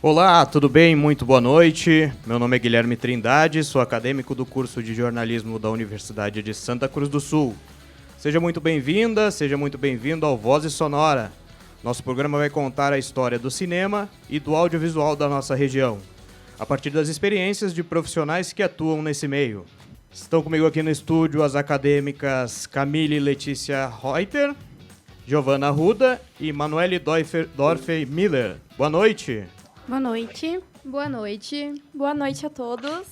Olá, tudo bem? Muito boa noite. Meu nome é Guilherme Trindade, sou acadêmico do curso de jornalismo da Universidade de Santa Cruz do Sul. Seja muito bem-vinda, seja muito bem-vindo ao Vozes Sonora. Nosso programa vai contar a história do cinema e do audiovisual da nossa região, a partir das experiências de profissionais que atuam nesse meio. Estão comigo aqui no estúdio as acadêmicas Camille Letícia Reuter, Giovanna Ruda e Manuele Dorfer Miller. Boa noite. Boa noite. Boa noite. Boa noite a todos.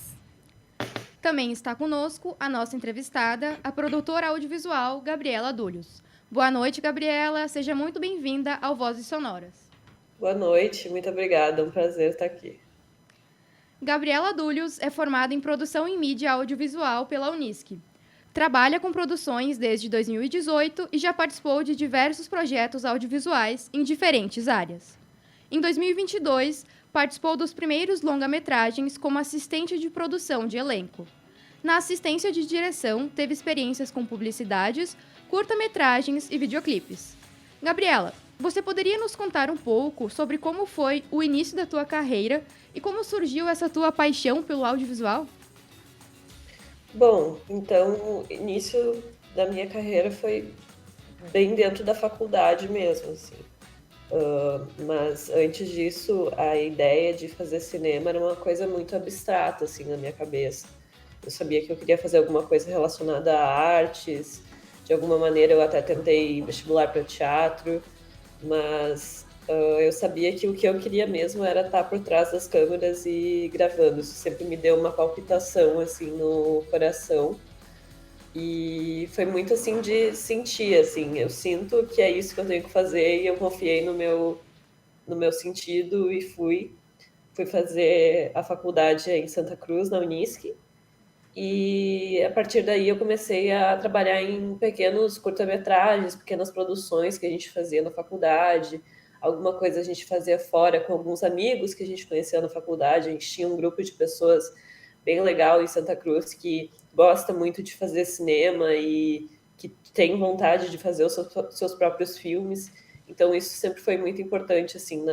Também está conosco a nossa entrevistada, a produtora audiovisual Gabriela Dúlios. Boa noite, Gabriela. Seja muito bem-vinda ao Vozes Sonoras. Boa noite, muito obrigada. É um prazer estar aqui. Gabriela Dúlios é formada em produção em mídia audiovisual pela Unisc. Trabalha com produções desde 2018 e já participou de diversos projetos audiovisuais em diferentes áreas. Em 2022, participou dos primeiros longa-metragens como assistente de produção de elenco. Na assistência de direção, teve experiências com publicidades, curta-metragens e videoclipes. Gabriela, você poderia nos contar um pouco sobre como foi o início da tua carreira e como surgiu essa tua paixão pelo audiovisual? Bom, então o início da minha carreira foi bem dentro da faculdade mesmo, assim. Mas antes disso, a ideia de fazer cinema era uma coisa muito abstrata, assim, na minha cabeça. Eu sabia que eu queria fazer alguma coisa relacionada a artes, de alguma maneira eu até tentei vestibular para teatro, mas eu sabia que o que eu queria mesmo era estar por trás das câmeras e gravando. Isso sempre me deu uma palpitação, assim, no coração. E foi muito assim de sentir, assim, eu sinto que é isso que eu tenho que fazer e eu confiei no meu sentido e fui fazer a faculdade em Santa Cruz, na Unisc, e a partir daí eu comecei a trabalhar em pequenos curta-metragens, pequenas produções que a gente fazia na faculdade, alguma coisa a gente fazia fora com alguns amigos que a gente conhecia na faculdade. A gente tinha um grupo de pessoas bem legal em Santa Cruz que gosta muito de fazer cinema e que tem vontade de fazer os seus próprios filmes. Então isso sempre foi muito importante, assim,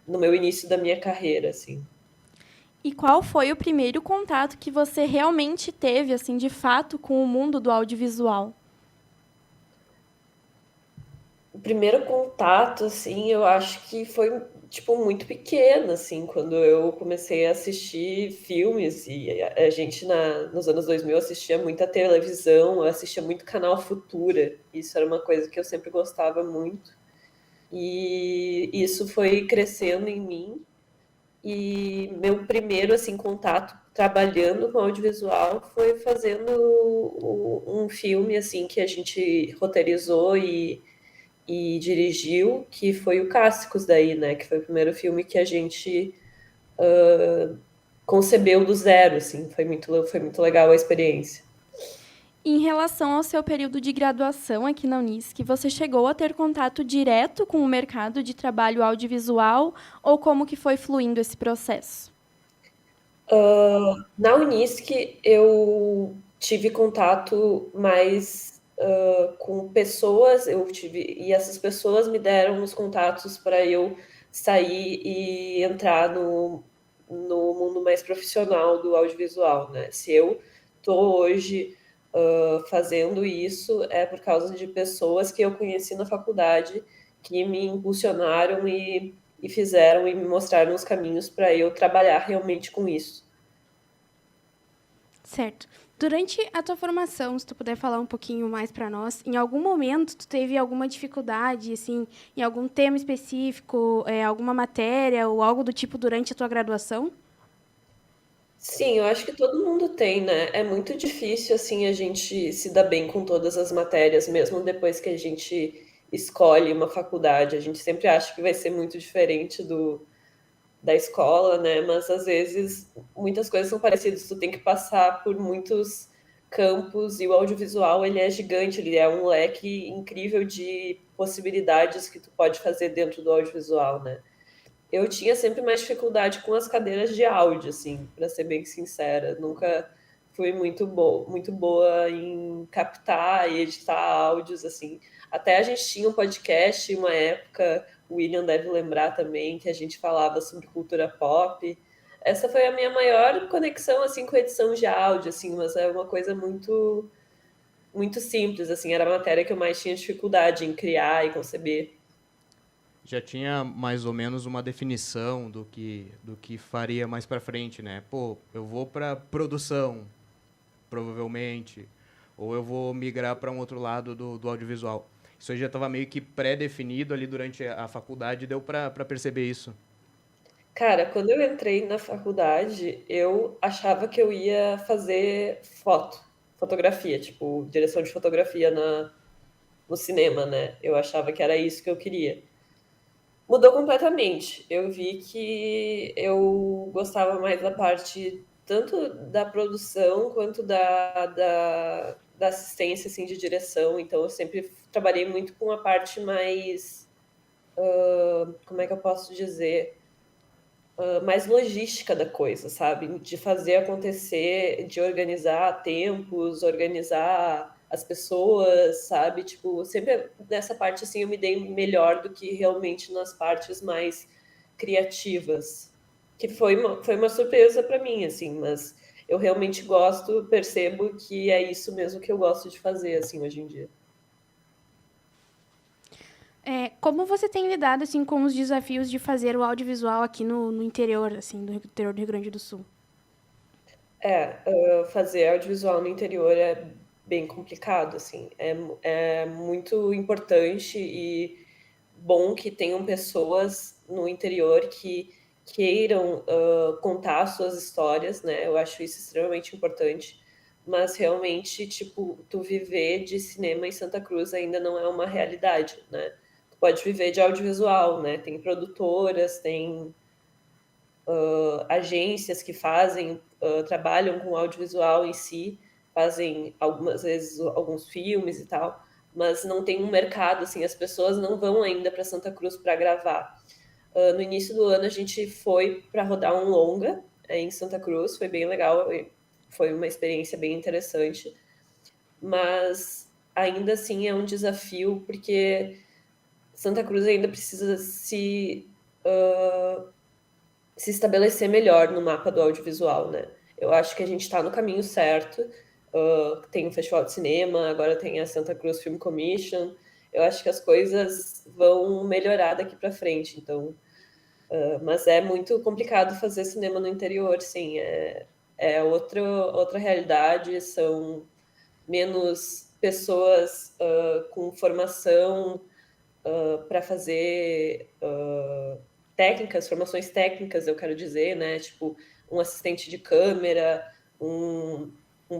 no meu início da minha carreira, assim. E qual foi o primeiro contato que você realmente teve, assim, de fato, com o mundo do audiovisual? O primeiro contato, assim, eu acho que foi, tipo, muito pequeno, assim, quando eu comecei a assistir filmes, e a gente, nos anos 2000, assistia muita televisão, eu assistia muito Canal Futura, isso era uma coisa que eu sempre gostava muito, e isso foi crescendo em mim, e meu primeiro, assim, contato trabalhando com audiovisual foi fazendo um filme, assim, que a gente roteirizou e dirigiu, que foi o Cássicos daí, né? Que foi o primeiro filme que a gente concebeu do zero, assim. Foi muito legal a experiência. Em relação ao seu período de graduação aqui na Unisc, você chegou a ter contato direto com o mercado de trabalho audiovisual ou como que foi fluindo esse processo? Na Unisc, eu tive contato mais com pessoas, e essas pessoas me deram os contatos para eu sair e entrar no mundo mais profissional do audiovisual, né? Se eu estou hoje fazendo isso, é por causa de pessoas que eu conheci na faculdade, que me impulsionaram e fizeram e me mostraram os caminhos para eu trabalhar realmente com isso. Certo. Durante a tua formação, se tu puder falar um pouquinho mais para nós, em algum momento tu teve alguma dificuldade, assim, em algum tema específico, alguma matéria ou algo do tipo durante a tua graduação? Sim, eu acho que todo mundo tem, né? É muito difícil, assim, a gente se dar bem com todas as matérias, mesmo depois que a gente escolhe uma faculdade. A gente sempre acha que vai ser muito diferente da escola, né? Mas às vezes muitas coisas são parecidas. Tu tem que passar por muitos campos e o audiovisual ele é gigante, ele é um leque incrível de possibilidades que tu pode fazer dentro do audiovisual, né? Eu tinha sempre mais dificuldade com as cadeiras de áudio, assim, para ser bem sincera. Nunca fui muito boa em captar e editar áudios, assim. Até a gente tinha um podcast, uma época, o William deve lembrar também, que a gente falava sobre cultura pop. Essa foi a minha maior conexão, assim, com edição de áudio, assim, mas é uma coisa muito, muito simples, assim, era a matéria que eu mais tinha dificuldade em criar e conceber. Já tinha mais ou menos uma definição do que faria mais para frente, né? Pô, eu vou para produção, provavelmente, ou eu vou migrar para um outro lado do audiovisual. Isso aí já estava meio que pré-definido ali durante a faculdade, deu para perceber isso. Cara, quando eu entrei na faculdade, eu achava que eu ia fazer fotografia, tipo, direção de fotografia no cinema, né? Eu achava que era isso que eu queria. Mudou completamente. Eu vi que eu gostava mais da parte tanto da produção quanto da assistência, assim, de direção. Então, eu sempre trabalhei muito com a parte mais, como é que eu posso dizer? Mais logística da coisa, sabe? De fazer acontecer, de organizar tempos, organizar as pessoas, sabe? Tipo, sempre nessa parte assim eu me dei melhor do que realmente nas partes mais criativas, que foi uma surpresa para mim, assim, mas eu realmente gosto, percebo que é isso mesmo que eu gosto de fazer, assim, hoje em dia. Como você tem lidado assim com os desafios de fazer o audiovisual aqui no interior, assim, do interior do Rio Grande do Sul? Fazer audiovisual no interior é bem complicado, assim. É muito importante e bom que tenham pessoas no interior que queiram contar suas histórias, né? Eu acho isso extremamente importante. Mas realmente, tipo, tu viver de cinema em Santa Cruz ainda não é uma realidade, né? Tu pode viver de audiovisual, né? Tem produtoras, tem agências que fazem, trabalham com audiovisual em si, fazem algumas vezes alguns filmes e tal, mas não tem um mercado, assim, as pessoas não vão ainda para Santa Cruz para gravar. No início do ano a gente foi para rodar um longa em Santa Cruz, foi bem legal, foi uma experiência bem interessante, mas ainda assim é um desafio porque Santa Cruz ainda precisa se estabelecer melhor no mapa do audiovisual, né? Eu acho que a gente está no caminho certo. Tem o Festival de Cinema, agora tem a Santa Cruz Film Commission. Eu acho que as coisas vão melhorar daqui para frente. Então, mas é muito complicado fazer cinema no interior, sim. É outra realidade. São menos pessoas com formação para fazer formações técnicas, eu quero dizer, né? Tipo, um assistente de câmera, um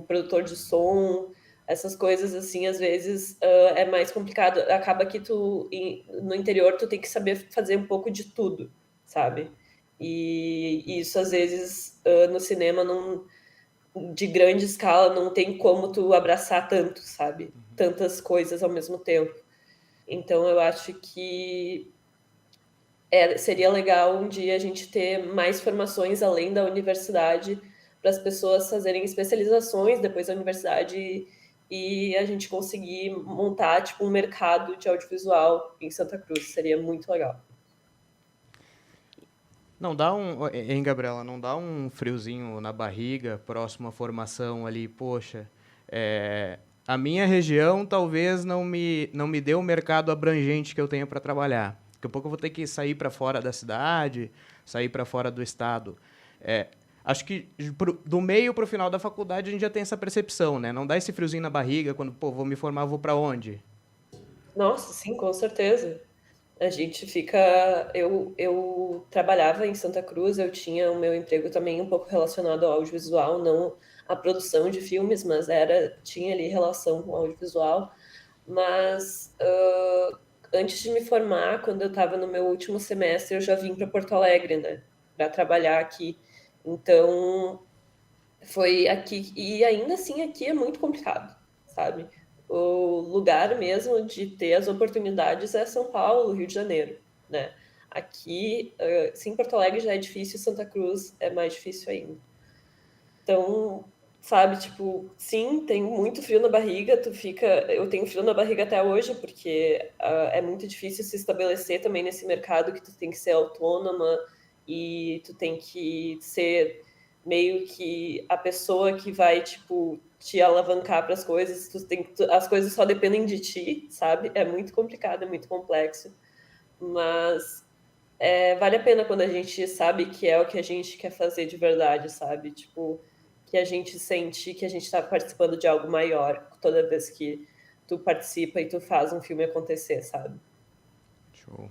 produtor de som, essas coisas assim, às vezes é mais complicado. Acaba que no interior, tu tem que saber fazer um pouco de tudo, sabe? E isso, às vezes, no cinema, de grande escala, não tem como tu abraçar tanto, sabe? Tantas coisas ao mesmo tempo. Então, eu acho que seria legal um dia a gente ter mais formações além da universidade para as pessoas fazerem especializações depois da universidade e a gente conseguir montar tipo um mercado de audiovisual em Santa Cruz. Seria muito legal. Não dá hein, Gabriela, não dá um friozinho na barriga, próxima formação ali, poxa, a minha região talvez não me dê o mercado abrangente que eu tenho para trabalhar. Daqui a pouco eu vou ter que sair para fora da cidade, sair para fora do estado. Acho que do meio para o final da faculdade a gente já tem essa percepção, né? Não dá esse friozinho na barriga quando, pô, vou me formar, vou para onde? Nossa, sim, com certeza. A gente fica. Eu trabalhava em Santa Cruz, eu tinha o meu emprego também um pouco relacionado ao audiovisual, não à produção de filmes, mas tinha ali relação com o audiovisual. Mas antes de me formar, quando eu estava no meu último semestre, eu já vim para Porto Alegre, né, para trabalhar aqui. Então, foi aqui, e ainda assim aqui é muito complicado, sabe? O lugar mesmo de ter as oportunidades é São Paulo, Rio de Janeiro, né? Aqui, sim, Porto Alegre já é difícil, Santa Cruz é mais difícil ainda. Então, sabe? Tipo, sim, tenho muito frio na barriga, eu tenho frio na barriga até hoje, porque é muito difícil se estabelecer também nesse mercado que tu tem que ser autônoma e tu tem que ser meio que a pessoa que vai, tipo, te alavancar para as coisas, as coisas só dependem de ti, sabe? É muito complicado, é muito complexo, mas vale a pena quando a gente sabe que é o que a gente quer fazer de verdade, sabe? Tipo, que a gente sente que a gente está participando de algo maior toda vez que tu participa e tu faz um filme acontecer, sabe? Show.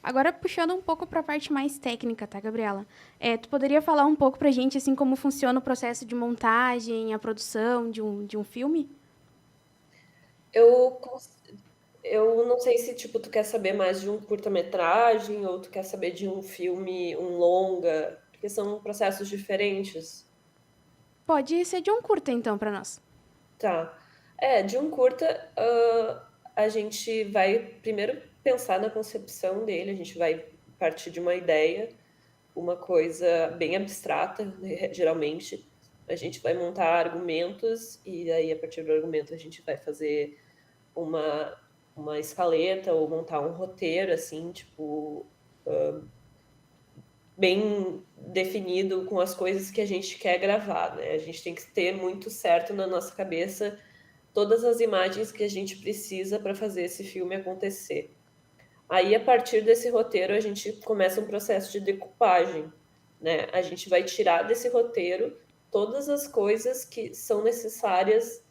Agora, puxando um pouco para a parte mais técnica, tá, Gabriela? Tu poderia falar um pouco para a gente, assim, como funciona o processo de montagem, a produção de um filme? Eu, eu não sei se, tipo, tu quer saber mais de um curta-metragem ou tu quer saber de um filme, um longa, porque são processos diferentes. Pode ser de um curta, então, para nós. Tá. De um curta, a gente vai primeiro pensar na concepção dele, a gente vai partir de uma ideia, uma coisa bem abstrata, né, geralmente. A gente vai montar argumentos e aí, a partir do argumento, a gente vai fazer uma, uma escaleta ou montar um roteiro, assim, tipo, bem definido com as coisas que a gente quer gravar, né? A gente tem que ter muito certo na nossa cabeça todas as imagens que a gente precisa para fazer esse filme acontecer. Aí, a partir desse roteiro, a gente começa um processo de decupagem, né? A gente vai tirar desse roteiro todas as coisas que são necessárias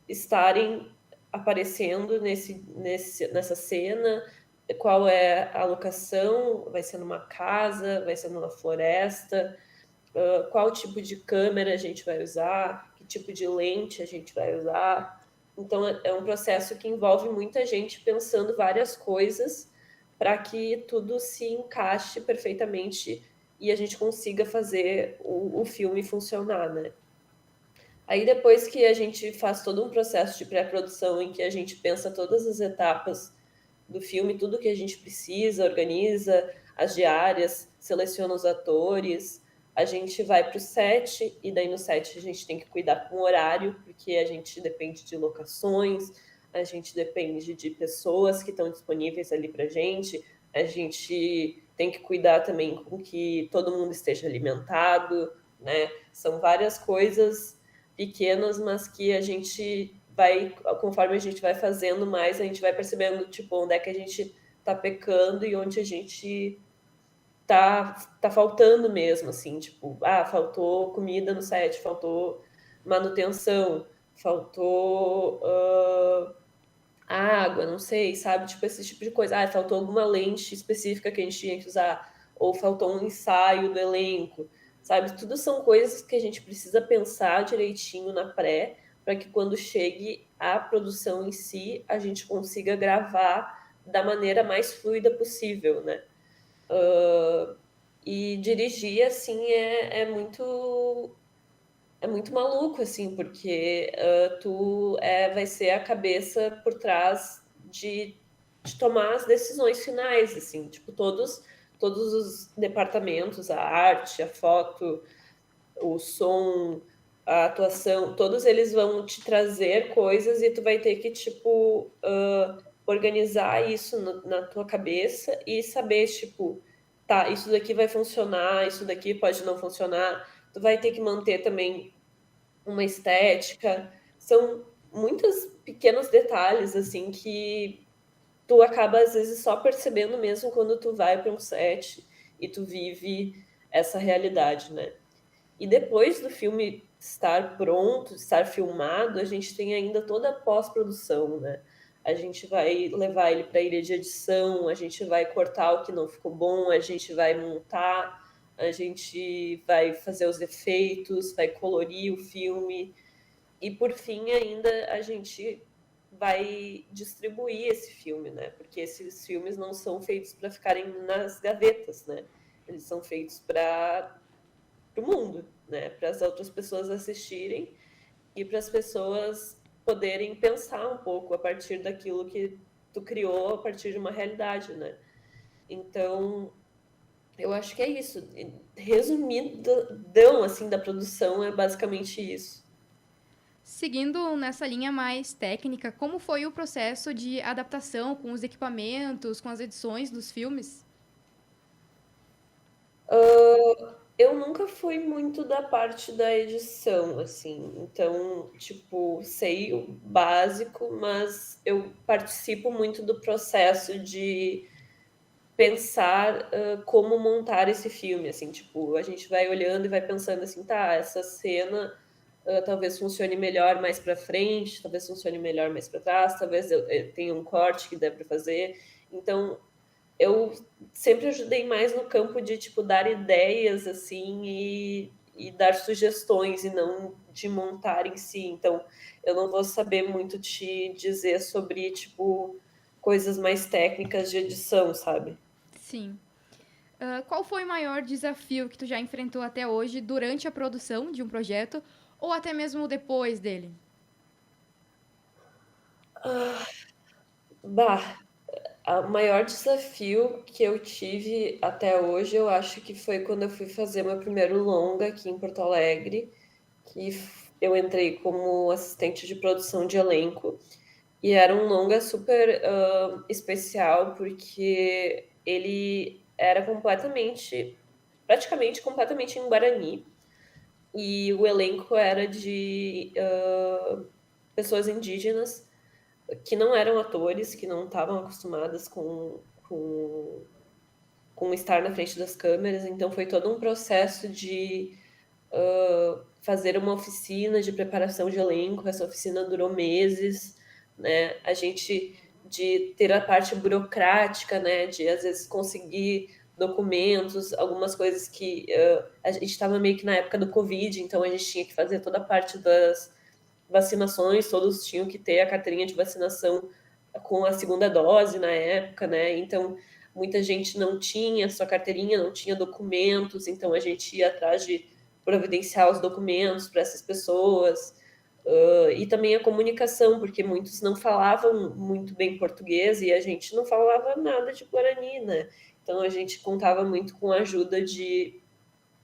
estarem aparecendo nessa cena, qual é a locação, vai ser numa casa, vai ser numa floresta, qual tipo de câmera a gente vai usar, que tipo de lente a gente vai usar. Então, é um processo que envolve muita gente pensando várias coisas para que tudo se encaixe perfeitamente e a gente consiga fazer o filme funcionar, né? Aí, depois que a gente faz todo um processo de pré-produção em que a gente pensa todas as etapas do filme, tudo que a gente precisa, organiza as diárias, seleciona os atores, a gente vai para o set, e daí no set a gente tem que cuidar com o horário, porque a gente depende de locações, a gente depende de pessoas que estão disponíveis ali para a gente tem que cuidar também com que todo mundo esteja alimentado, né? São várias coisas pequenas, mas que a gente vai, conforme a gente vai fazendo mais, a gente vai percebendo, tipo, onde é que a gente tá pecando e onde a gente tá faltando mesmo, assim, tipo, faltou comida no set, faltou manutenção, faltou água, não sei, sabe? Tipo, esse tipo de coisa. Faltou alguma lente específica que a gente tinha que usar, ou faltou um ensaio do elenco, sabe? Tudo são coisas que a gente precisa pensar direitinho na pré, para que quando chegue a produção em si, a gente consiga gravar da maneira mais fluida possível, né? E dirigir, assim, é muito maluco, assim, porque tu vai ser a cabeça por trás de tomar as decisões finais, assim, tipo, todos os departamentos, a arte, a foto, o som, a atuação, todos eles vão te trazer coisas e tu vai ter que, tipo, organizar isso na tua cabeça e saber, tipo, tá, isso daqui vai funcionar, isso daqui pode não funcionar. Tu vai ter que manter também uma estética. São muitos pequenos detalhes, assim, que tu acaba, às vezes, só percebendo mesmo quando tu vai para um set e tu vive essa realidade, né? E depois do filme estar pronto, estar filmado, a gente tem ainda toda a pós-produção, né? A gente vai levar ele para a ilha de edição, a gente vai cortar o que não ficou bom, a gente vai montar, a gente vai fazer os efeitos, vai colorir o filme e por fim ainda a gente vai distribuir esse filme, né? Porque esses filmes não são feitos para ficarem nas gavetas, né? Eles são feitos para o mundo, né? Para as outras pessoas assistirem e para as pessoas poderem pensar um pouco a partir daquilo que tu criou a partir de uma realidade, né? Então, Eu acho que é isso. Resumidão, assim, da produção é basicamente isso. Seguindo nessa linha mais técnica, como foi o processo de adaptação com os equipamentos, com as edições dos filmes? Eu nunca fui muito da parte da edição, assim, então, tipo, sei o básico, mas eu participo muito do processo de pensar como montar esse filme, assim, tipo, a gente vai olhando e vai pensando assim, tá, essa cena talvez funcione melhor mais para frente, talvez funcione melhor mais para trás, talvez eu tenha um corte que dê para fazer. Então, eu sempre ajudei mais no campo de, tipo, dar ideias, assim, e dar sugestões, e não de montar em si. Então, eu não vou saber muito te dizer sobre, tipo, coisas mais técnicas de edição, sabe? Sim. Qual foi o maior desafio que tu já enfrentou até hoje durante a produção de um projeto ou até mesmo depois dele? Bah, o maior desafio que eu tive até hoje, eu acho que foi quando eu fui fazer meu primeiro longa aqui em Porto Alegre, que eu entrei como assistente de produção de elenco. E era um longa super especial, porque ele era praticamente completamente em Guarani, e o elenco era de pessoas indígenas que não eram atores, que não estavam acostumadas com estar na frente das câmeras, então foi todo um processo de fazer uma oficina de preparação de elenco. Essa oficina durou meses, né? A gente de ter a parte burocrática, né? De às vezes conseguir documentos, algumas coisas que a gente estava meio que na época do Covid, então a gente tinha que fazer toda a parte das vacinações, todos tinham que ter a carteirinha de vacinação com a segunda dose na época, né? Então muita gente não tinha sua carteirinha, não tinha documentos, então a gente ia atrás de providenciar os documentos para essas pessoas. E também a comunicação, porque muitos não falavam muito bem português e a gente não falava nada de Guarani, né? Então a gente contava muito com a ajuda de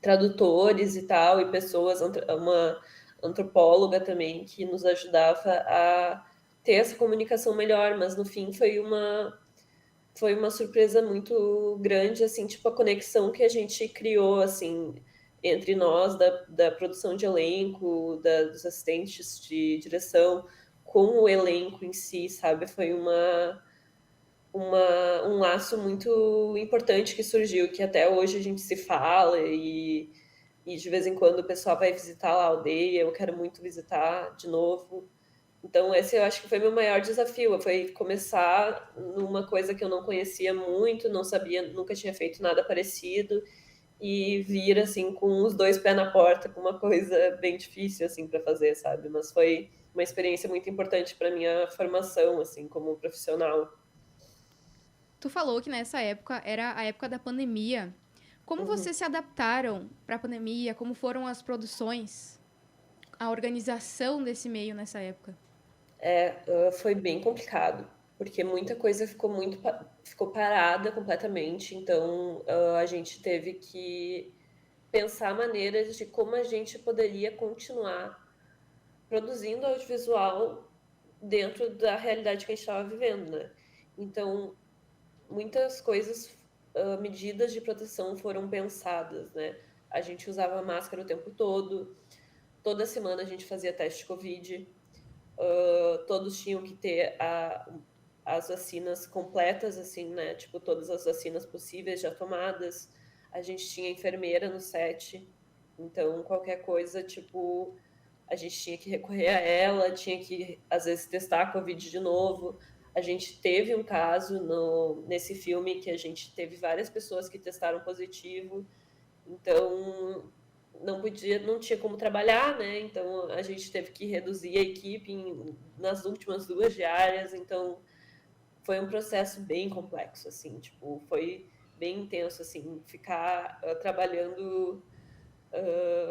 tradutores e tal, e pessoas, uma antropóloga também, que nos ajudava a ter essa comunicação melhor, mas no fim foi uma surpresa muito grande, assim, tipo, a conexão que a gente criou, assim, entre nós, da produção de elenco, dos assistentes de direção, com o elenco em si, sabe? Foi um laço muito importante que surgiu, que até hoje a gente se fala e de vez em quando o pessoal vai visitar lá a aldeia, eu quero muito visitar de novo. Então, esse eu acho que foi meu maior desafio, foi começar numa coisa que eu não conhecia muito, não sabia, nunca tinha feito nada parecido, e vir, assim, com os dois pés na porta, com uma coisa bem difícil, assim, para fazer, sabe? Mas foi uma experiência muito importante para minha formação, assim, como profissional. Tu falou que nessa época era a época da pandemia. Como Uhum. vocês se adaptaram para a pandemia? Como foram as produções? A organização desse meio nessa época? Foi bem complicado, porque muita coisa ficou parada completamente, então a gente teve que pensar maneiras de como a gente poderia continuar produzindo audiovisual dentro da realidade que a gente estava vivendo, né? Então, muitas coisas, medidas de proteção foram pensadas, né? A gente usava máscara o tempo todo, toda semana a gente fazia teste de Covid, todos tinham que ter as vacinas completas, assim, né? Tipo, todas as vacinas possíveis já tomadas. A gente tinha enfermeira no set, então qualquer coisa, tipo, a gente tinha que recorrer a ela, tinha que, às vezes, testar a Covid de novo. A gente teve um caso nesse filme que a gente teve várias pessoas que testaram positivo, então não tinha como trabalhar, né? Então a gente teve que reduzir a equipe nas últimas duas diárias, então foi um processo bem complexo, assim, tipo, foi bem intenso, assim, ficar trabalhando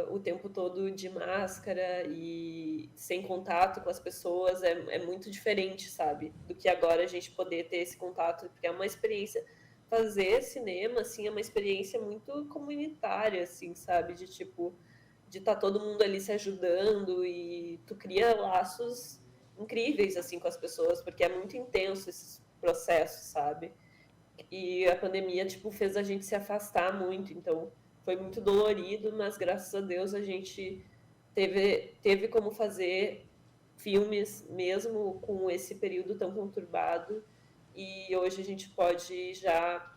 o tempo todo de máscara e sem contato com as pessoas é muito diferente, sabe? Do que agora a gente poder ter esse contato, porque é uma experiência fazer cinema, assim, é uma experiência muito comunitária, assim, sabe? De, tipo, de estar todo mundo ali se ajudando e tu cria laços incríveis, assim, com as pessoas, porque é muito intenso esses processos, sabe? E a pandemia, tipo, fez a gente se afastar muito, então foi muito dolorido, mas graças a Deus a gente teve como fazer filmes mesmo com esse período tão conturbado, e hoje a gente pode já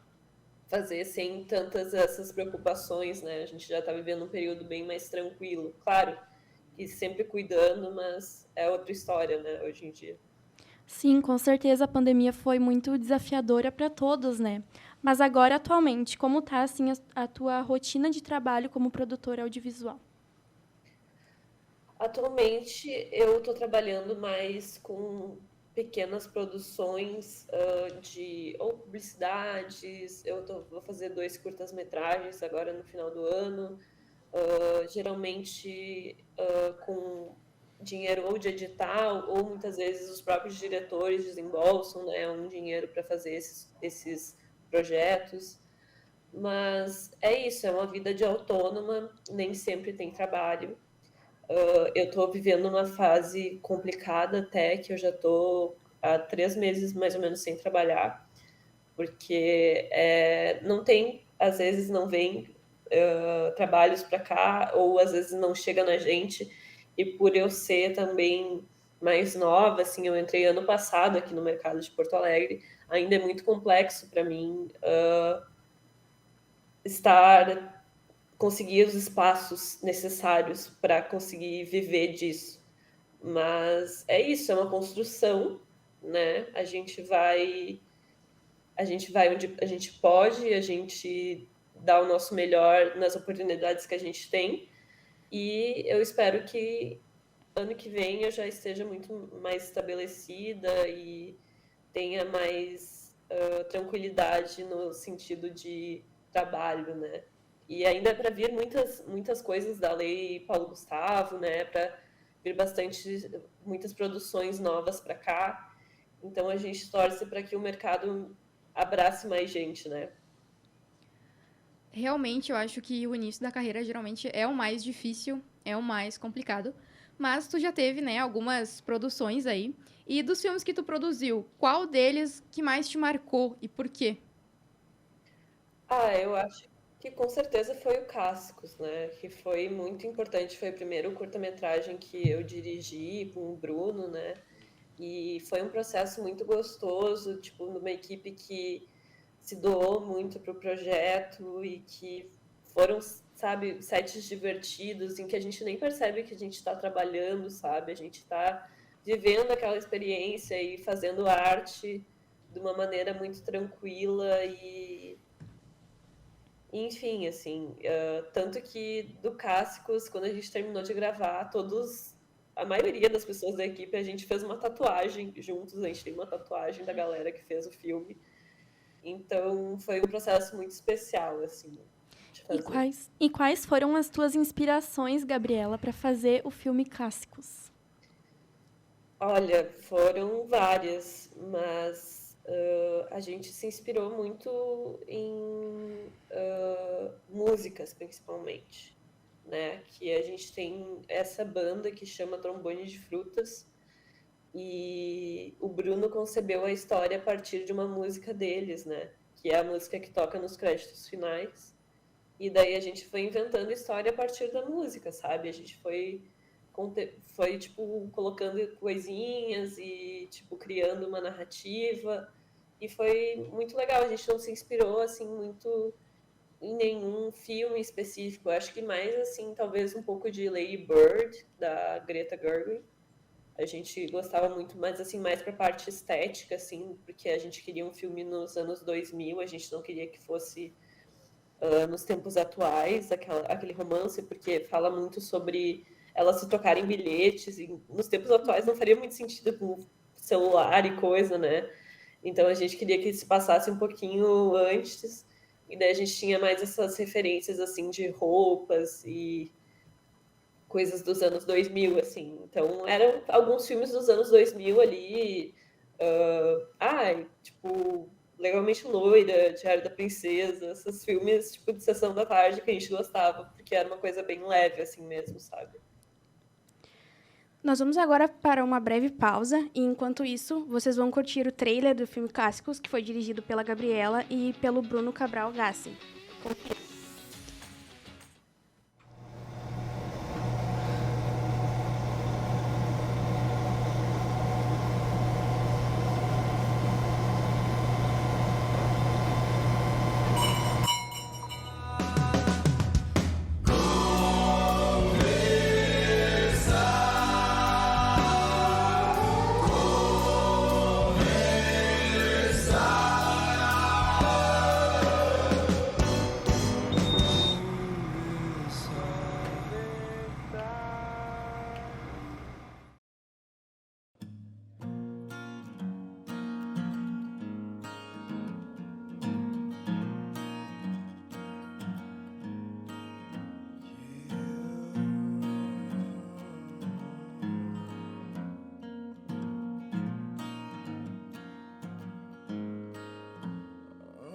fazer sem tantas essas preocupações, né? A gente já está vivendo um período bem mais tranquilo. Claro que sempre cuidando, mas é outra história, né, hoje em dia. Sim, com certeza a pandemia foi muito desafiadora para todos, né? Mas agora, atualmente, como tá assim a tua rotina de trabalho como produtora audiovisual? Atualmente eu estou trabalhando mais com pequenas produções de ou publicidades. Vou fazer 2 curtas-metragens agora no final do ano, geralmente com dinheiro ou de edital, ou muitas vezes os próprios diretores desembolsam, né, um dinheiro para fazer esses projetos. Mas é isso, é uma vida de autônoma, nem sempre tem trabalho. Eu estou vivendo uma fase complicada até, que eu já estou há 3 meses mais ou menos sem trabalhar, porque não tem, às vezes não vem trabalhos para cá, ou às vezes não chega na gente, e por eu ser também mais nova, assim, eu entrei ano passado aqui no mercado de Porto Alegre, ainda é muito complexo para mim estar conseguir os espaços necessários para conseguir viver disso. Mas é isso, é uma construção, né? A gente vai onde a gente pode, a gente dá o nosso melhor nas oportunidades que a gente tem. E eu espero que ano que vem eu já esteja muito mais estabelecida e tenha mais tranquilidade no sentido de trabalho, né? E ainda é para vir muitas coisas da Lei Paulo Gustavo, né? Para vir muitas produções novas para cá. Então a gente torce para que o mercado abrace mais gente, né? Realmente, eu acho que o início da carreira geralmente é o mais difícil, é o mais complicado. Mas tu já teve, né, algumas produções aí. E dos filmes que tu produziu, qual deles que mais te marcou e por quê? Eu acho que com certeza foi o Cascos, né? Que foi muito importante. Foi o primeiro curta-metragem que eu dirigi com o Bruno, né? E foi um processo muito gostoso, tipo, numa equipe que se doou muito para o projeto e que foram, sabe, sets divertidos em que a gente nem percebe que a gente está trabalhando, sabe? A gente está vivendo aquela experiência e fazendo arte de uma maneira muito tranquila e enfim, assim, tanto que do Cássicos, quando a gente terminou de gravar, a maioria das pessoas da equipe, a gente fez uma tatuagem juntos, a gente tem uma tatuagem da galera que fez o filme. Então, foi um processo muito especial, assim, de E fazer. quais foram as tuas inspirações, Gabriela, para fazer o filme Clássicos? Olha, foram várias, mas a gente se inspirou muito em músicas, principalmente, né? Que a gente tem essa banda que chama Trombone de Frutas e o Bruno concebeu a história a partir de uma música deles, né? Que é a música que toca nos créditos finais. E daí a gente foi inventando história a partir da música, sabe? A gente foi tipo, colocando coisinhas e, tipo, criando uma narrativa. E foi muito legal. A gente não se inspirou, assim, muito em nenhum filme específico. Eu acho que mais, assim, talvez um pouco de Lady Bird, da Greta Gerwig. A gente gostava muito, mas, assim, mais pra parte estética, assim, porque a gente queria um filme nos anos 2000. A gente não queria que fosse nos tempos atuais, aquele romance, porque fala muito sobre elas se trocarem bilhetes, e nos tempos atuais não faria muito sentido com celular e coisa, né? Então a gente queria que se passasse um pouquinho antes, e daí a gente tinha mais essas referências, assim, de roupas e coisas dos anos 2000, assim. Então eram alguns filmes dos anos 2000 ali, tipo Legalmente Loira, Diário da Princesa, esses filmes tipo de sessão da tarde que a gente gostava, porque era uma coisa bem leve assim mesmo, sabe? Nós vamos agora para uma breve pausa e, enquanto isso, vocês vão curtir o trailer do filme Clássicos, que foi dirigido pela Gabriela e pelo Bruno Cabral Gassi.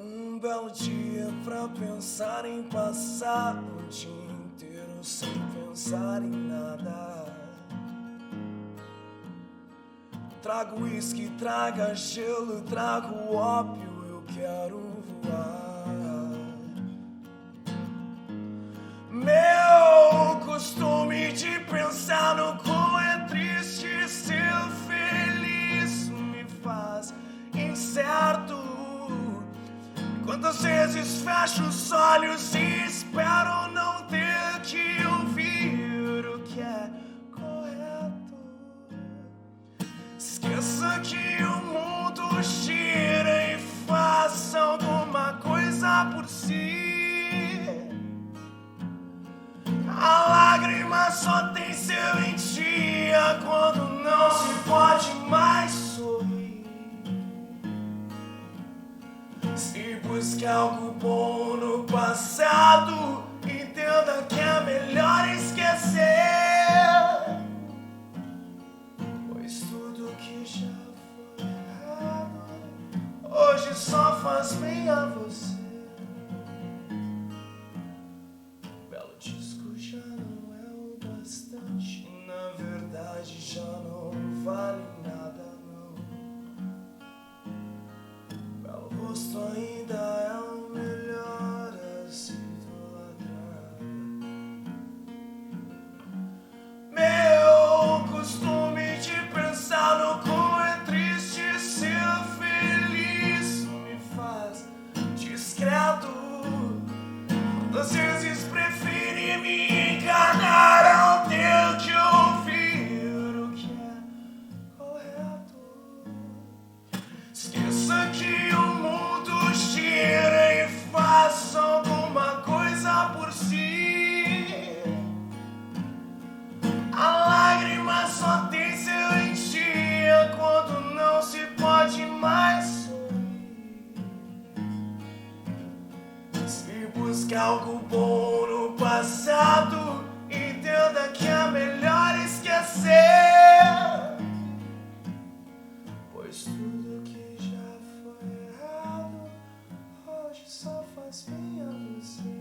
Um belo dia pra pensar em passar o dia inteiro sem pensar em nada. Trago uísque, traga gelo, trago ópio, eu quero voar. Meu costume de pensar no quão é triste ser feliz me faz incerto. Quantas vezes fecho os olhos e espero não ter que ouvir o que é correto. Esqueça que o mundo gira e faça alguma coisa por si. A lágrima só tem serventia quando não se pode mais sorrir. Se busque algo bom no passado, entenda que é melhor esquecer, pois tudo que já foi errado hoje só faz bem a você. Belo disco já não é o bastante, na verdade já não vale nada não. Belo rosto ainda é o melhor a se idolatrar. Meu costume de pensar no quão é triste ser feliz me faz discreto. Às vezes preferi me enganar ao ter que ouvir o que é correto. Esqueça que o mundo gira e faça alguma coisa por si. A lágrima só tem serventia quando não se pode mais sorrir. Se busca algo bom no passado, entenda que é melhor esquecer, pois tudo que já foi errado hoje só faz bem a você.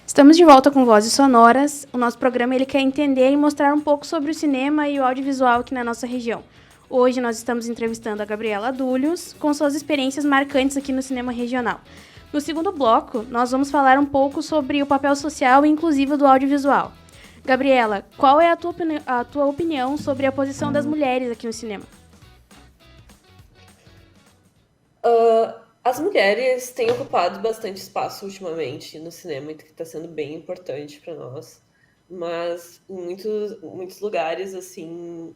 Estamos de volta com Vozes Sonoras. O nosso programa ele quer entender e mostrar um pouco sobre o cinema e o audiovisual aqui na nossa região. Hoje nós estamos entrevistando a Gabriela Dúlios com suas experiências marcantes aqui no cinema regional. No segundo bloco, nós vamos falar um pouco sobre o papel social e inclusivo do audiovisual. Gabriela, qual é a tua opinião sobre a posição das mulheres aqui no cinema? As mulheres têm ocupado bastante espaço ultimamente no cinema, que está sendo bem importante para nós. Mas em muitos lugares, assim,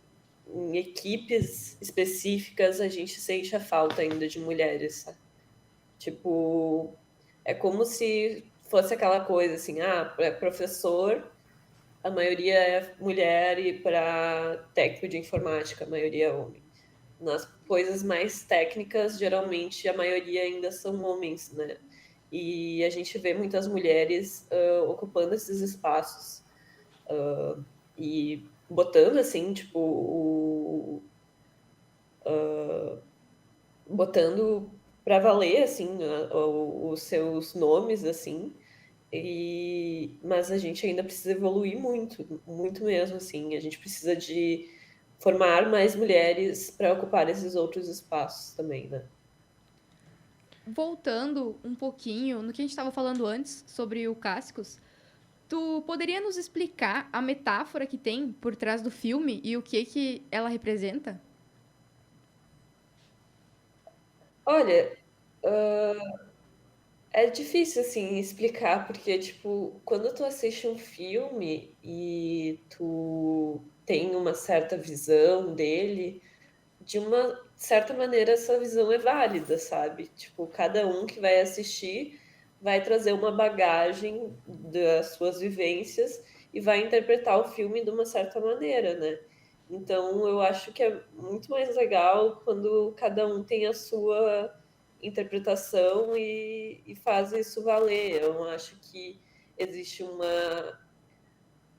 em equipes específicas, a gente sente a falta ainda de mulheres, sabe? Tipo, é como se fosse aquela coisa assim, é professor, a maioria é mulher e para técnico de informática, a maioria é homem. Nas coisas mais técnicas, geralmente a maioria ainda são homens, né? E a gente vê muitas mulheres ocupando esses espaços e botando assim, tipo, botando para valer assim os seus nomes assim. Mas a gente ainda precisa evoluir muito, muito mesmo assim. A gente precisa de formar mais mulheres para ocupar esses outros espaços também, né? Voltando um pouquinho no que a gente estava falando antes sobre o Cássicos, tu poderia nos explicar a metáfora que tem por trás do filme e o que ela representa? Olha, é difícil assim explicar, porque tipo, quando tu assiste um filme e tu tem uma certa visão dele, de uma certa maneira essa visão é válida, sabe? Tipo, cada um que vai assistir vai trazer uma bagagem das suas vivências e vai interpretar o filme de uma certa maneira, né? Então, eu acho que é muito mais legal quando cada um tem a sua interpretação e faz isso valer. Eu não acho que existe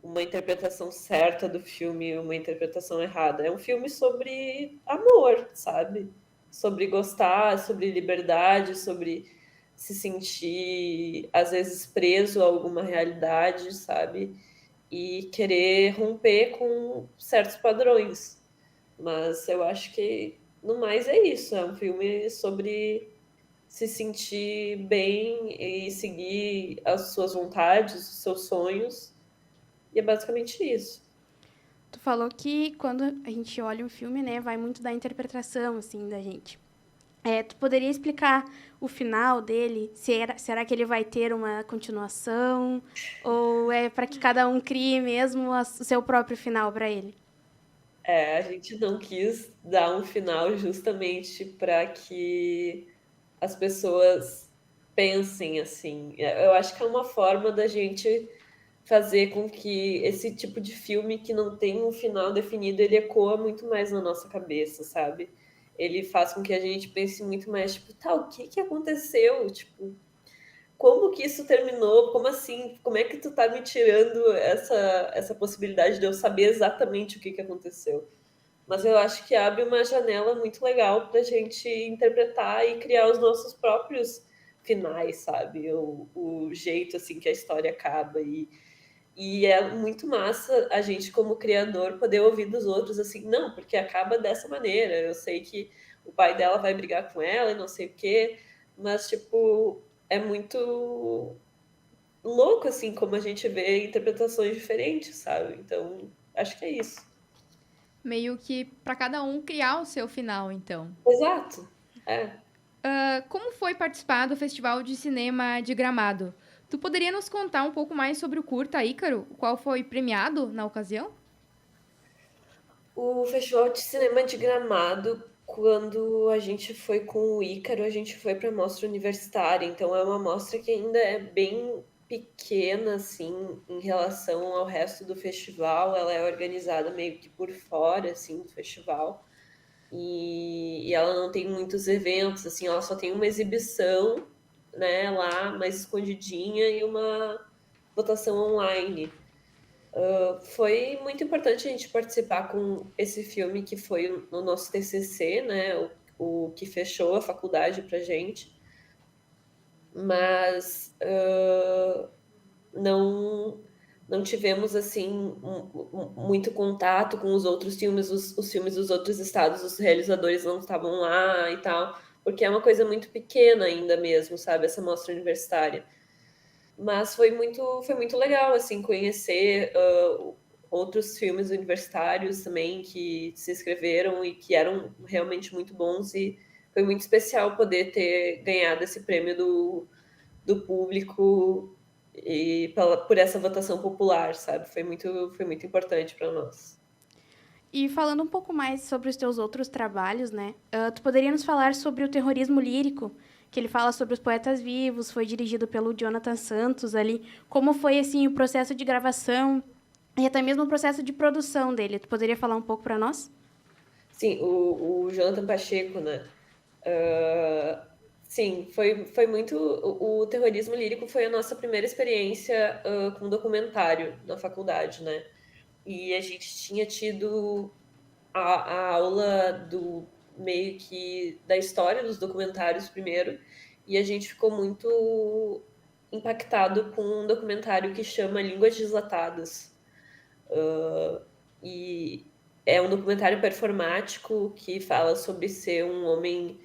uma interpretação certa do filme e uma interpretação errada. É um filme sobre amor, sabe? Sobre gostar, sobre liberdade, sobre se sentir, às vezes, preso a alguma realidade, sabe? E querer romper com certos padrões. Mas eu acho que, no mais, é isso. É um filme sobre se sentir bem e seguir as suas vontades, os seus sonhos. E é basicamente isso. Tu falou que quando a gente olha um filme, né, vai muito da interpretação, assim, da gente. Tu poderia explicar o final dele? Será que ele vai ter uma continuação? Ou é para que cada um crie mesmo o seu próprio final para ele? A gente não quis dar um final justamente para que as pessoas pensem assim. Eu acho que é uma forma da gente fazer com que esse tipo de filme que não tem um final definido, ele ecoa muito mais na nossa cabeça, sabe? Ele faz com que a gente pense muito mais, tipo, tá, o que que aconteceu? Tipo, como que isso terminou? Como assim? Como é que tu tá me tirando essa possibilidade de eu saber exatamente o que que aconteceu? Mas eu acho que abre uma janela muito legal para a gente interpretar e criar os nossos próprios finais, sabe? O jeito assim que a história acaba e é muito massa a gente como criador poder ouvir dos outros assim, não, porque acaba dessa maneira. Eu sei que o pai dela vai brigar com ela e não sei o quê, mas tipo é muito louco assim como a gente vê interpretações diferentes, sabe? Então acho que é isso. Meio que para cada um criar o seu final, então. Exato. É. Como foi participar do Festival de Cinema de Gramado? Tu poderia nos contar um pouco mais sobre o curta Ícaro, o qual foi premiado na ocasião? O Festival de Cinema de Gramado, quando a gente foi com o Ícaro, a gente foi para a mostra universitária, então é uma mostra que ainda é bem pequena, assim, em relação ao resto do festival. Ela é organizada meio que por fora, assim, do festival. E ela não tem muitos eventos, assim, ela só tem uma exibição, né, lá, mais escondidinha e uma votação online. Foi muito importante a gente participar com esse filme que foi no nosso TCC, né, o que fechou a faculdade pra gente, mas não tivemos assim muito contato com os outros filmes, os filmes dos outros estados, os realizadores não estavam lá e tal, porque é uma coisa muito pequena ainda mesmo, sabe, essa mostra universitária. Mas foi muito legal, assim, conhecer outros filmes universitários também que se inscreveram e que eram realmente muito bons, e foi muito especial poder ter ganhado esse prêmio do público e por essa votação popular, sabe? Foi muito importante para nós. E falando um pouco mais sobre os teus outros trabalhos, né? Tu poderia nos falar sobre o terrorismo lírico, que ele fala sobre os poetas vivos, foi dirigido pelo Jonathan Santos ali. Como foi, assim, o processo de gravação e até mesmo o processo de produção dele. Tu poderia falar um pouco para nós? Sim, o Jonathan Pacheco, né? Ah, sim, foi muito. O terrorismo lírico foi a nossa primeira experiência com documentário na faculdade, né? E a gente tinha tido a aula do meio que da história dos documentários primeiro, e a gente ficou muito impactado com um documentário que chama Línguas Deslatadas. E é um documentário performático que fala sobre ser um homem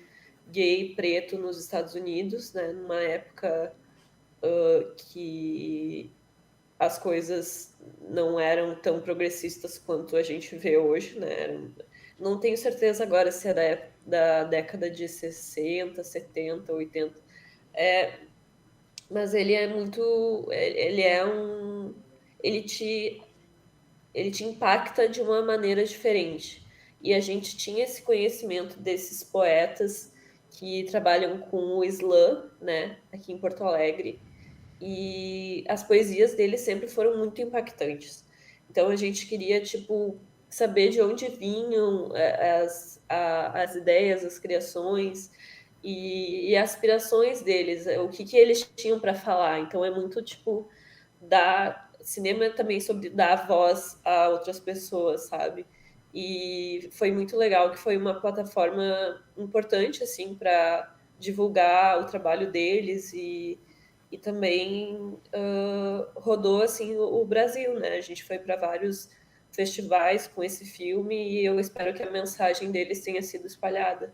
gay preto nos Estados Unidos, né, numa época que as coisas não eram tão progressistas quanto a gente vê hoje, né? Não tenho certeza agora se é da década de 60, 70, 80. É, mas ele é muito. Ele é um. Ele te, ele te impacta de uma maneira diferente. E a gente tinha esse conhecimento desses poetas que trabalham com o slam, né, aqui em Porto Alegre, e as poesias dele sempre foram muito impactantes. Então a gente queria, tipo, saber de onde vinham as ideias, as criações e aspirações deles, o que eles tinham para falar. Então é muito, tipo, dar cinema é também sobre dar voz a outras pessoas, sabe? E foi muito legal que foi uma plataforma importante, assim, para divulgar o trabalho deles e também rodou assim o Brasil, né? A gente foi para vários festivais com esse filme e eu espero que a mensagem deles tenha sido espalhada.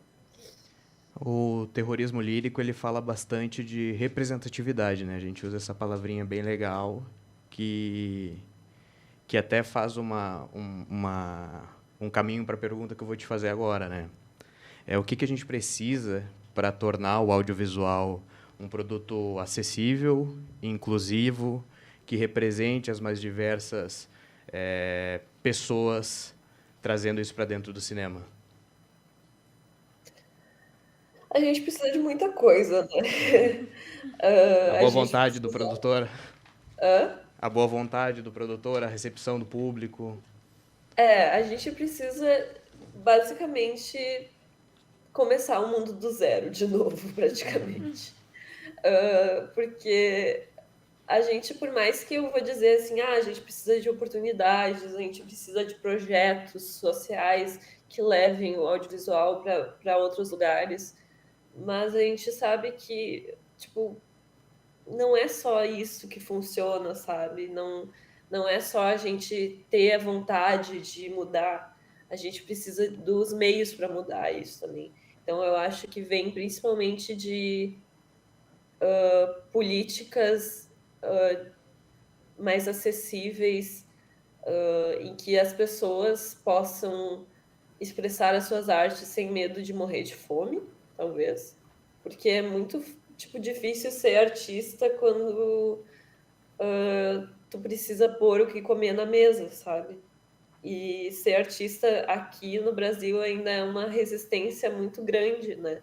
O terrorismo lírico, ele fala bastante de representatividade, né? A gente usa essa palavrinha bem legal, que até faz um caminho para a pergunta que eu vou te fazer agora, né? O que a gente precisa para tornar o audiovisual um produto acessível, inclusivo, que represente as mais diversas pessoas, trazendo isso para dentro do cinema? A gente precisa de muita coisa, né? A A boa gente vontade do precisa. produtor, Hã? a boa vontade do produtor, a recepção do público. A gente precisa basicamente começar o mundo do zero de novo, praticamente. Porque a gente, por mais que eu vou dizer assim, a gente precisa de oportunidades, a gente precisa de projetos sociais que levem o audiovisual para outros lugares, mas a gente sabe que, tipo, não é só isso que funciona, sabe? Não é só a gente ter a vontade de mudar, a gente precisa dos meios para mudar isso também. Então, eu acho que vem principalmente de políticas mais acessíveis, em que as pessoas possam expressar as suas artes sem medo de morrer de fome, talvez, porque é muito tipo difícil ser artista quando tu precisa pôr o que comer na mesa, sabe? E ser artista aqui no Brasil ainda é uma resistência muito grande, né?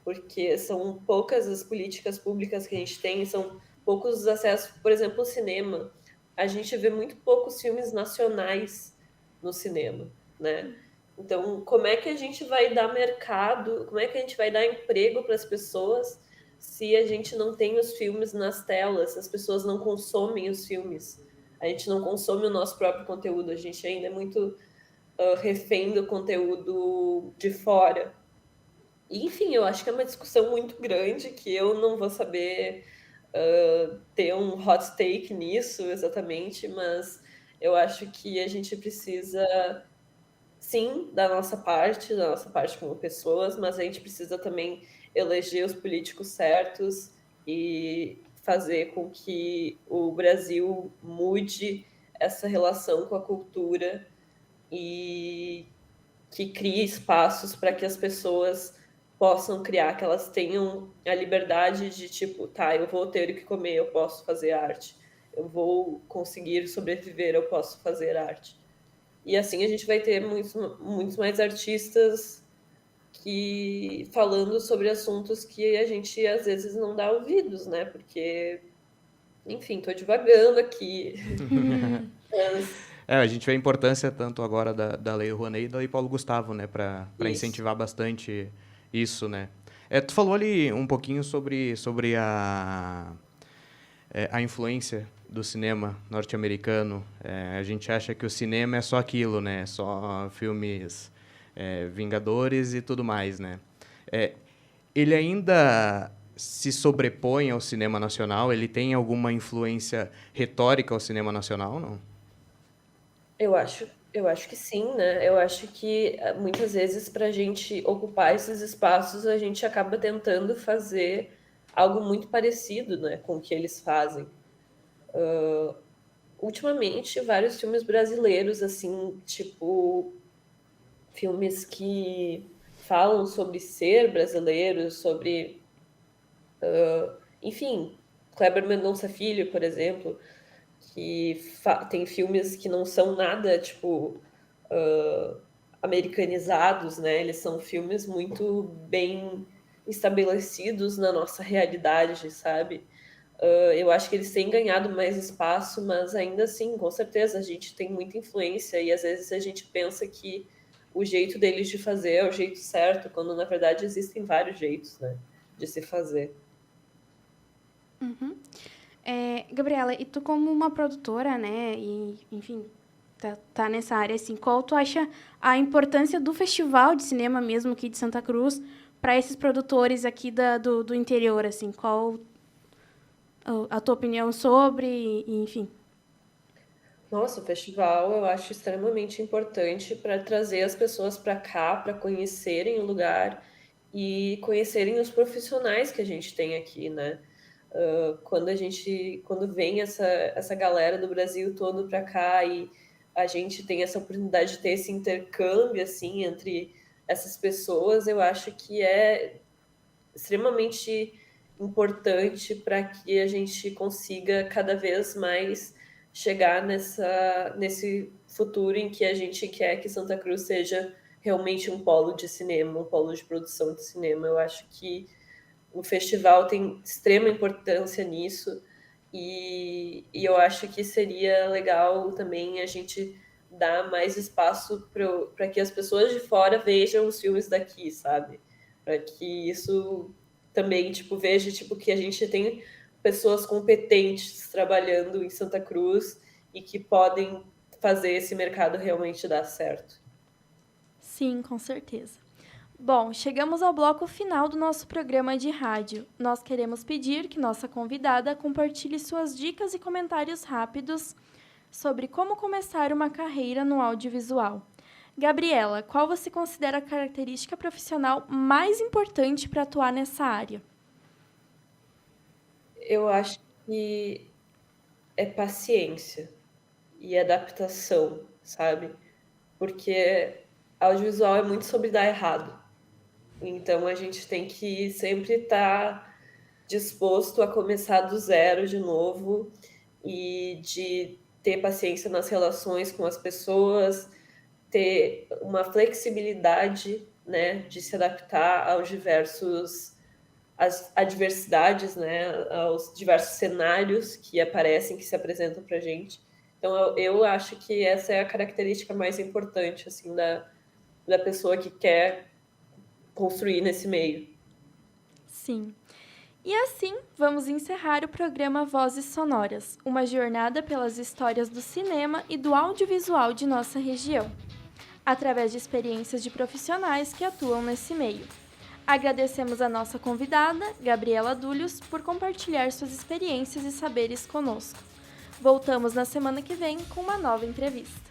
Porque são poucas as políticas públicas que a gente tem, são poucos os acessos, por exemplo, ao cinema. A gente vê muito poucos filmes nacionais no cinema, né? Então, como é que a gente vai dar mercado, como é que a gente vai dar emprego para as pessoas se a gente não tem os filmes nas telas, se as pessoas não consomem os filmes? A gente não consome o nosso próprio conteúdo, a gente ainda é muito refém do conteúdo de fora. Enfim, eu acho que é uma discussão muito grande que eu não vou saber ter um hot take nisso exatamente, mas eu acho que a gente precisa, sim, da nossa parte como pessoas, mas a gente precisa também eleger os políticos certos e fazer com que o Brasil mude essa relação com a cultura e que crie espaços para que as pessoas possam criar, que elas tenham a liberdade de, tipo, tá, eu vou ter o que comer, eu posso fazer arte. Eu vou conseguir sobreviver, eu posso fazer arte. E assim a gente vai ter muitos mais artistas que falando sobre assuntos que a gente às vezes não dá ouvidos, né? Porque, enfim, tô divagando aqui. A gente vê a importância tanto agora da Lei Rouanet e da Lei Paulo Gustavo, né, para Isso. incentivar bastante isso, né. Tu falou ali um pouquinho sobre a influência do cinema norte-americano. A gente acha que o cinema é só aquilo, né, só filmes Vingadores e tudo mais, né. Ele ainda se sobrepõe ao cinema nacional? Ele tem alguma influência retórica ao cinema nacional, não? Eu acho que sim, né? Eu acho que muitas vezes para a gente ocupar esses espaços, a gente acaba tentando fazer algo muito parecido, né, com o que eles fazem. Ultimamente, vários filmes brasileiros, assim, tipo, filmes que falam sobre ser brasileiros, sobre, enfim, Kleber Mendonça Filho, por exemplo, que tem filmes que não são nada, tipo, americanizados, né? Eles são filmes muito bem estabelecidos na nossa realidade, sabe? Eu acho que eles têm ganhado mais espaço, mas ainda assim, com certeza, a gente tem muita influência e às vezes a gente pensa que o jeito deles de fazer é o jeito certo, quando na verdade existem vários jeitos, né, de se fazer. Gabriela, e tu como uma produtora, né, e, enfim, tá nessa área, assim, qual tu acha a importância do festival de cinema mesmo aqui de Santa Cruz para esses produtores aqui do interior, assim, qual a tua opinião sobre, enfim? Nossa, o festival eu acho extremamente importante para trazer as pessoas para cá, para conhecerem o lugar e conhecerem os profissionais que a gente tem aqui, né? Quando vem essa galera do Brasil todo para cá e a gente tem essa oportunidade de ter esse intercâmbio assim entre essas pessoas, eu acho que é extremamente importante para que a gente consiga cada vez mais chegar nesse futuro em que a gente quer que Santa Cruz seja realmente um polo de cinema, um polo de produção de cinema. Eu acho que o festival tem extrema importância nisso e eu acho que seria legal também a gente dar mais espaço para que as pessoas de fora vejam os filmes daqui, sabe? Para que isso também, tipo, veja, tipo, que a gente tem pessoas competentes trabalhando em Santa Cruz e que podem fazer esse mercado realmente dar certo. Sim, com certeza. Bom, chegamos ao bloco final do nosso programa de rádio. Nós queremos pedir que nossa convidada compartilhe suas dicas e comentários rápidos sobre como começar uma carreira no audiovisual. Gabriela, qual você considera a característica profissional mais importante para atuar nessa área? Eu acho que é paciência e adaptação, sabe? Porque audiovisual é muito sobre dar errado. Então a gente tem que sempre estar disposto a começar do zero de novo e de ter paciência nas relações com as pessoas, ter uma flexibilidade, né, de se adaptar às adversidades, né, aos diversos cenários que aparecem, que se apresentam para a gente. Então eu acho que essa é a característica mais importante assim da pessoa que quer construir nesse meio. Sim. E assim, vamos encerrar o programa Vozes Sonoras, uma jornada pelas histórias do cinema e do audiovisual de nossa região, através de experiências de profissionais que atuam nesse meio. Agradecemos a nossa convidada, Gabriela Dúlios, por compartilhar suas experiências e saberes conosco. Voltamos na semana que vem com uma nova entrevista.